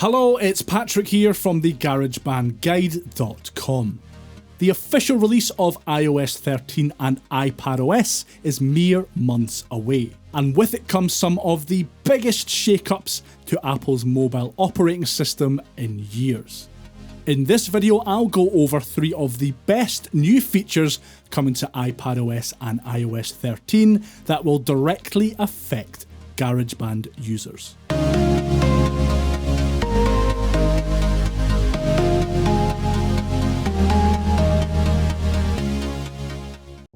Hello, it's Patrick here from the GarageBandGuide.com. The official release of iOS 13 and iPadOS is mere months away, and with it comes some of the biggest shake-ups to Apple's mobile operating system in years. In this video, I'll go over 3 of the best new features coming to iPadOS and iOS 13 that will directly affect GarageBand users.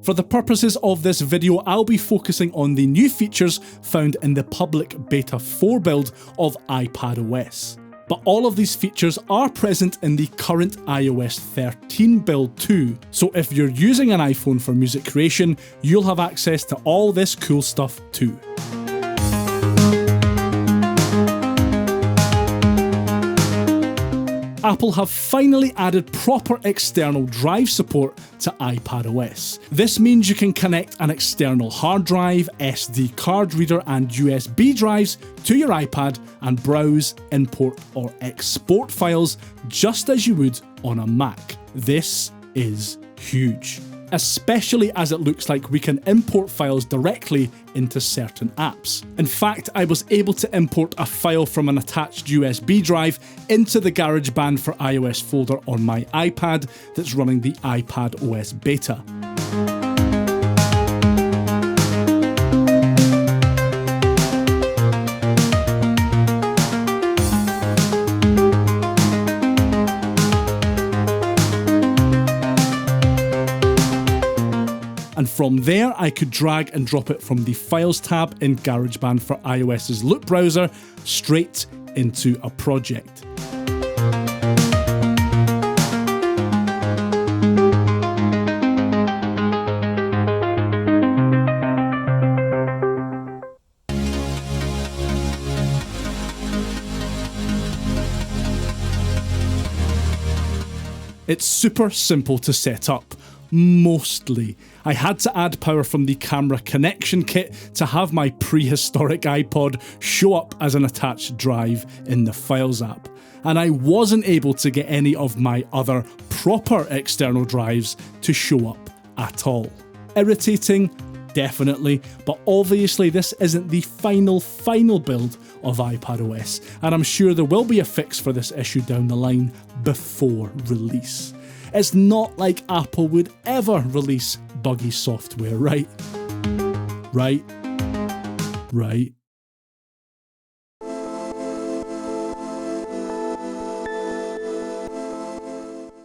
For the purposes of this video, I'll be focusing on the new features found in the public beta 4 build of iPadOS. But all of these features are present in the current iOS 13 build too, so if you're using an iPhone for music creation, you'll have access to all this cool stuff too. Apple have finally added proper external drive support to iPadOS. This means you can connect an external hard drive, SD card reader and USB drives to your iPad and browse, import or export files just as you would on a Mac. This is huge, especially as it looks like we can import files directly into certain apps. In fact, I was able to import a file from an attached USB drive into the GarageBand for iOS folder on my iPad that's running the iPadOS beta. And from there, I could drag and drop it from the Files tab in GarageBand for iOS's loop browser straight into a project. It's super simple to set up. Mostly. I had to add power from the camera connection kit to have my prehistoric iPod show up as an attached drive in the Files app, and I wasn't able to get any of my other proper external drives to show up at all. Irritating? Definitely, but obviously this isn't the final build of iPadOS, and I'm sure there will be a fix for this issue down the line before release. It's not like Apple would ever release buggy software, right? Right.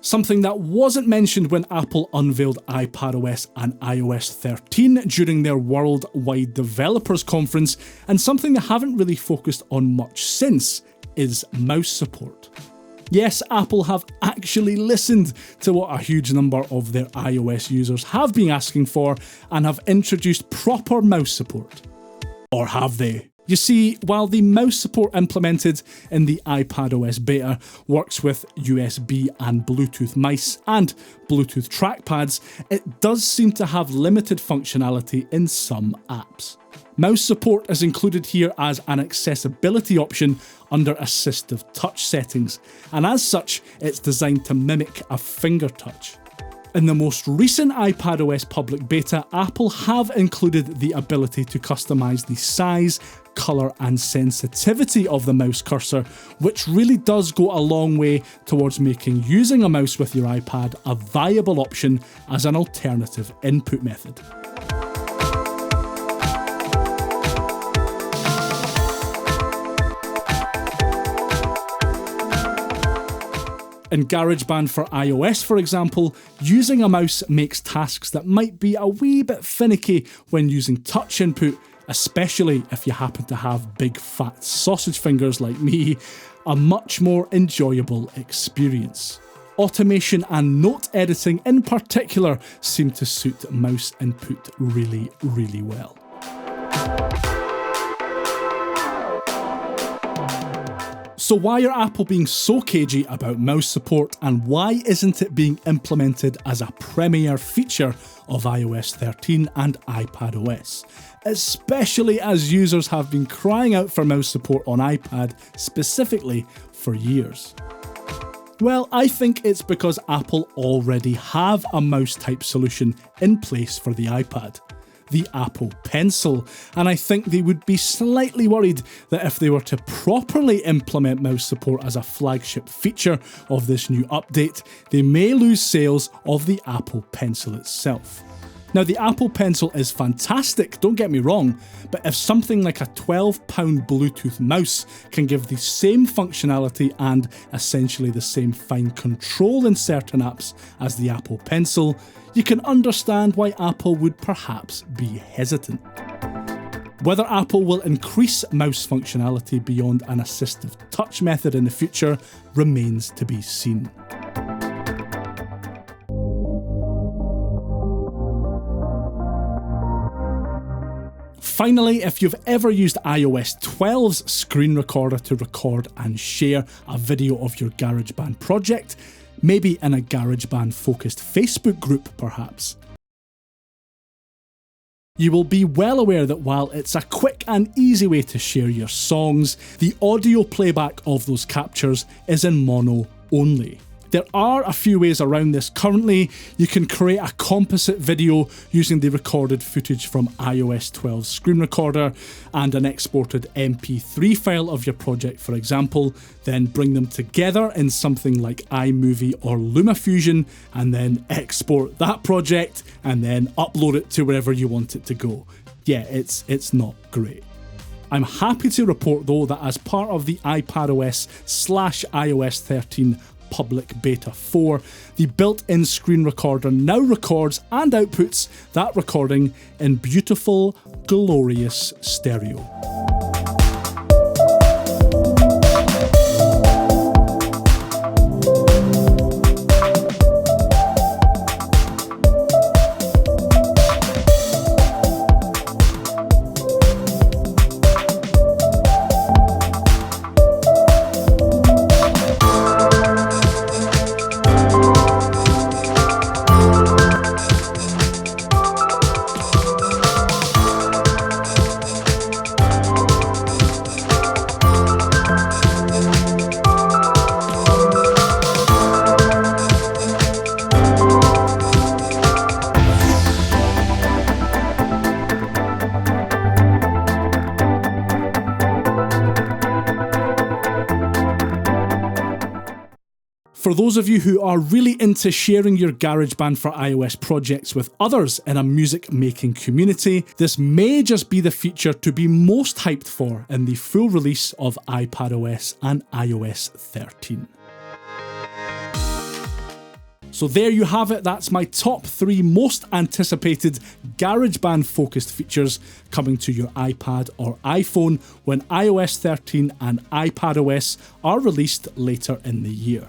Something that wasn't mentioned when Apple unveiled iPadOS and iOS 13 during their Worldwide Developers Conference, and something they haven't really focused on much since, is mouse support. Yes, Apple have actually listened to what a huge number of their iOS users have been asking for and have introduced proper mouse support. Or have they? You see, while the mouse support implemented in the iPadOS beta works with USB and Bluetooth mice and Bluetooth trackpads, it does seem to have limited functionality in some apps. Mouse support is included here as an accessibility option under assistive touch settings, and as such, it's designed to mimic a finger touch. In the most recent iPadOS public beta, Apple have included the ability to customize the size, colour and sensitivity of the mouse cursor, which really does go a long way towards making using a mouse with your iPad a viable option as an alternative input method. In GarageBand for iOS, for example, using a mouse makes tasks that might be a wee bit finicky when using touch input, especially if you happen to have big fat sausage fingers like me, a much more enjoyable experience. Automation and note editing in particular seem to suit mouse input really well. So why are Apple being so cagey about mouse support, and why isn't it being implemented as a premier feature of iOS 13 and iPadOS? Especially as users have been crying out for mouse support on iPad specifically for years. Well, I think it's because Apple already have a mouse-type solution in place for the iPad, the Apple Pencil, and I think they would be slightly worried that if they were to properly implement mouse support as a flagship feature of this new update, they may lose sales of the Apple Pencil itself. Now, the Apple Pencil is fantastic, don't get me wrong, but if something like a £12 Bluetooth mouse can give the same functionality and essentially the same fine control in certain apps as the Apple Pencil, you can understand why Apple would perhaps be hesitant. Whether Apple will increase mouse functionality beyond an assistive touch method in the future remains to be seen. Finally, if you've ever used iOS 12's screen recorder to record and share a video of your GarageBand project, maybe in a GarageBand focused Facebook group perhaps, you will be well aware that while it's a quick and easy way to share your songs, the audio playback of those captures is in mono only. There are a few ways around this currently. You can create a composite video using the recorded footage from iOS 12's screen recorder and an exported MP3 file of your project, for example, then bring them together in something like iMovie or LumaFusion, and then export that project and then upload it to wherever you want it to go. Yeah, it's not great. I'm happy to report though that as part of the iPadOS/iOS 13 Public Beta 4, the built-in screen recorder now records and outputs that recording in beautiful, glorious stereo. For those of you who are really into sharing your GarageBand for iOS projects with others in a music making community, this may just be the feature to be most hyped for in the full release of iPadOS and iOS 13. So there you have it, that's my top 3 most anticipated GarageBand focused features coming to your iPad or iPhone when iOS 13 and iPadOS are released later in the year.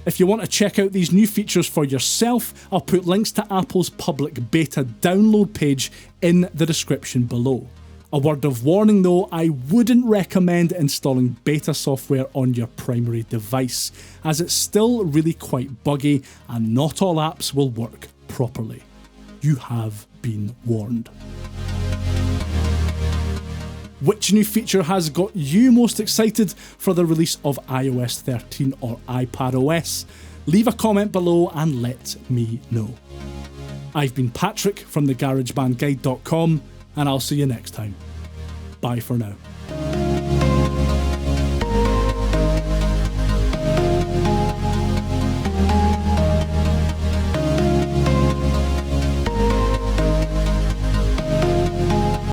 If you want to check out these new features for yourself, I'll put links to Apple's public beta download page in the description below. A word of warning though, I wouldn't recommend installing beta software on your primary device, as it's still really quite buggy and not all apps will work properly. You have been warned. Which new feature has got you most excited for the release of iOS 13 or iPadOS? Leave a comment below and let me know. I've been Patrick from the GarageBandGuide.com, and I'll see you next time. Bye for now.